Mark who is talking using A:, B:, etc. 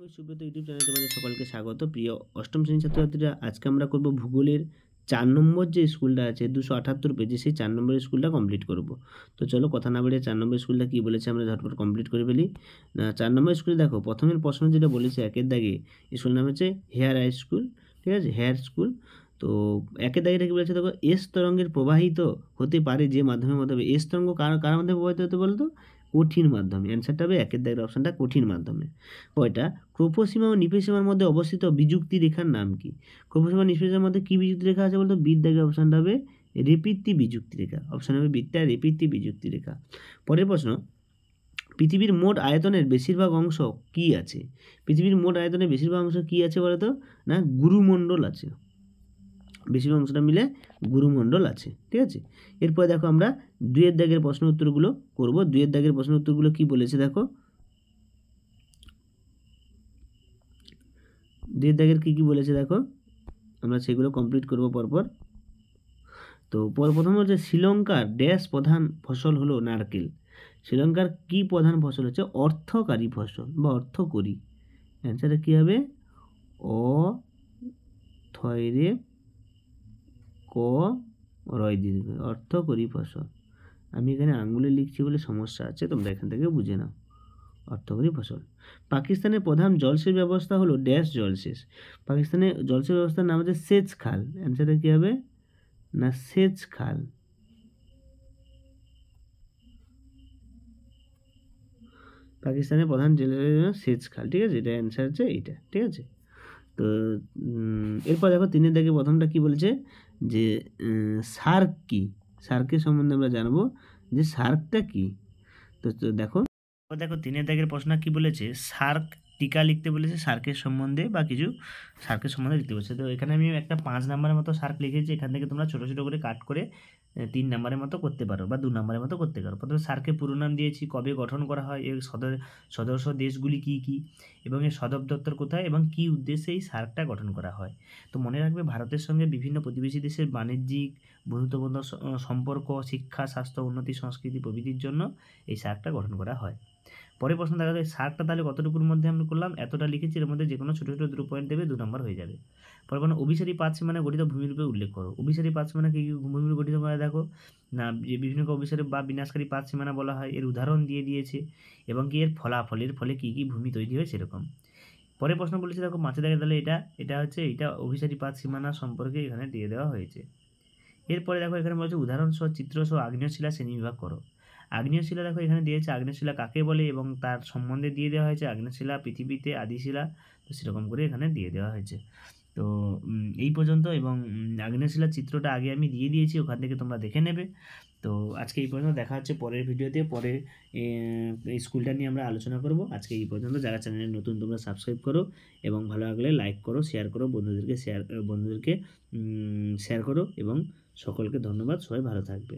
A: Subrata YouTube চ্যানেলে তোমাদের সকলকে স্বাগত। প্রিয় অষ্টম শ্রেণীর ছাত্রছাত্রীরা, আজকে আমরা করব ভূগোলের 4 নম্বর যে স্কুলটা আছে 278 পেজে, সেই 4 নম্বরের স্কুলটা কমপ্লিট করব। তো চলো কথা না বাড়িয়ে 4 নম্বর স্কুলটা কী বলেছে আমরা ঝটপট কমপ্লিট করে ফেলি। 4 নম্বর স্কুলে দেখো, প্রথমের প্রশ্ন যেটা বলেছে একের দাগে, স্কুল নাম হচ্ছে হেয়ার হাই স্কুল, ঠিক আছে, হেয়ার স্কুল। তো একের দাগেটা কী বলেছে দেখো, এস তরঙ্গের প্রবাহিত হতে পারে যে মাধ্যমের মধ্যে হবে। এস তরঙ্গ কার মাধ্যমে প্রবাহিত হতে বলতো? কঠিন মাধ্যমে। অ্যান্সারটা হবে একের দাগের অপশানটা, কঠিন মাধ্যমে। কয়টা ক্রোপসীমা ও নিপেসীমার মধ্যে অবস্থিত বিযুক্তি রেখার নাম কি? ক্রোপসীমা নিপেসীমার মধ্যে কি বিযুক্তি রেখা আছে বলতো? বির দাগের অপশানটা হবে রেপিত্তি বিযুক্তি রেখা। অপশান হবে বিটা রেপিত্তি বিযুক্তি রেখা। পরের প্রশ্ন, পৃথিবীর মোট আয়তনের বেশিরভাগ অংশ কি আছে? পৃথিবীর মোট আয়তনের বেশিরভাগ অংশ কি আছে বলতো? না, গুরুমণ্ডল আছে। বেশিরভাগ অংশটা মিলে গুরুমণ্ডল আছে, ঠিক আছে। এরপর দেখো আমরা 2 দাগের প্রশ্ন উত্তরগুলো করব। 2 দাগের প্রশ্ন উত্তরগুলো কি বলেছে দেখো, 2 দাগের কী বলেছে দেখো, আমরা সেগুলো কমপ্লিট করব পরপর। তো প্রথম হচ্ছে শ্রীলঙ্কার ড্যাশ প্রধান ফসল হলো নারকেল। শ্রীলঙ্কার কি প্রধান ফসল হচ্ছে? অর্থকারী ফসল বা অর্থকরী। অ্যান্সারটা কী হবে? অ থয়রে ক রয় দীর্ঘ, অর্থকরী ফসল। আমি এখানে আঙুলে লিখছি বলে সমস্যা আছে, তোমরা এখান থেকে বুঝে নাও। অর্থকরী ফসল। পাকিস্তানের প্রধান জলসেচ ব্যবস্থা হলো ড্যাশ জলসেচ। পাকিস্তানের জলসেচ ব্যবস্থার নাম হচ্ছে সেচ খাল। অ্যান্সারটা কী হবে? না, সেচ খাল। পাকিস্তানের প্রধান সেচ খাল, ঠিক আছে, এটা অ্যান্সার হচ্ছে এইটা, ঠিক আছে। তো এরপর দেখো 3 দাগে প্রথমটা কি বলেছে, যে সার্ক কি? সার্কের সম্বন্ধে আমরা জানবো যে সার্কটা কি। তো দেখো 3 দাগের প্রশ্ন কি বলেছে, সার্ক টিকা লিখতে বলেছে সার্কের সম্বন্ধে, বা কিছু সার্কের সম্বন্ধে লিখতে বলেছে। তো এখানে আমি একটা 5 নম্বরের মতো সার্ক লিখেছি। এখান থেকে তোমরা ছোটো ছোটো করে কাট করে 3 নম্বরের মতো করতে পারো বা 2 নম্বরের মতো করতে পারো। প্রথমে সার্কের পুরো নাম দিয়েছি, কবে গঠন করা হয়, এর সদস্য দেশগুলি কী কী, এবং এর সদর দপ্তর কোথায়, এবং কী উদ্দেশ্যে এই সার্কটা গঠন করা হয়। তো মনে রাখবে, ভারতের সঙ্গে বিভিন্ন প্রতিবেশী দেশের বাণিজ্যিক বন্ধুত্বপূর্ণ সম্পর্ক, শিক্ষা, স্বাস্থ্য, উন্নতি, সংস্কৃতি প্রভৃতির জন্য এই সার্কটা গঠন করা হয়। পরের প্রশ্ন দেখা যায়, সার্কটা তাহলে কতটুকুর মধ্যে আমি করলাম? এতটা লিখেছি, এর মধ্যে যে কোনো ছোটো ছোটো 2 পয়েন্ট দেবে, 2 নম্বর হয়ে যাবে। পরে কোনো অভিসারী পাত সীমানা গঠিত ভূমিরূপে উল্লেখ করো। অভিসারী পাত সীমানা কী ভূমিরূপে গঠিত করে দেখো না, যে বিভিন্ন অভিসারী বা বিনাশকারী পাত সীমানা বলা হয়, এর উদাহরণ দিয়ে দিয়েছে, এবং কি এর ফলাফলের ফলে কী কী ভূমি তৈরি হয় সেরকম। পরের প্রশ্ন বলেছে দেখো, মাঝে দেখে তাহলে এটা হচ্ছে অভিসারী পাত সীমানা সম্পর্কে এখানে দিয়ে দেওয়া হয়েছে। এরপরে দেখো এখানে বলছে উদাহরণসহ চিত্রসহ আগ্নেয়শিলা শ্রেণীবিভাগ করো। আগ্নেয়শিলা দেখো এখানে দিয়েছে, আগ্নেয়শিলা কাকে বলে এবং তার সম্বন্ধে দিয়ে দেওয়া হয়েছে। আগ্নেয়শিলা পৃথিবীতে আদিশিলা, তো সেরকম করে এখানে দিয়ে দেওয়া হয়েছে। তো এই পর্যন্ত, এবং আগ্নেয়শিলার চিত্রটা আগে আমি দিয়ে দিয়েছি, ওখান থেকে তোমরা দেখে নেবে। তো আজকে এই পর্যন্ত, দেখা হচ্ছে পরের ভিডিওতে। পরে এই স্কুলটা নিয়ে আমরা আলোচনা করব। আজকে এই পর্যন্ত। যারা চ্যানেলে নতুন, তোমরা সাবস্ক্রাইব করো, এবং ভালো লাগলে লাইক করো, শেয়ার করো, বন্ধুদেরকে শেয়ার করো, এবং সকলকে ধন্যবাদ। সবাই ভালো থাকবে।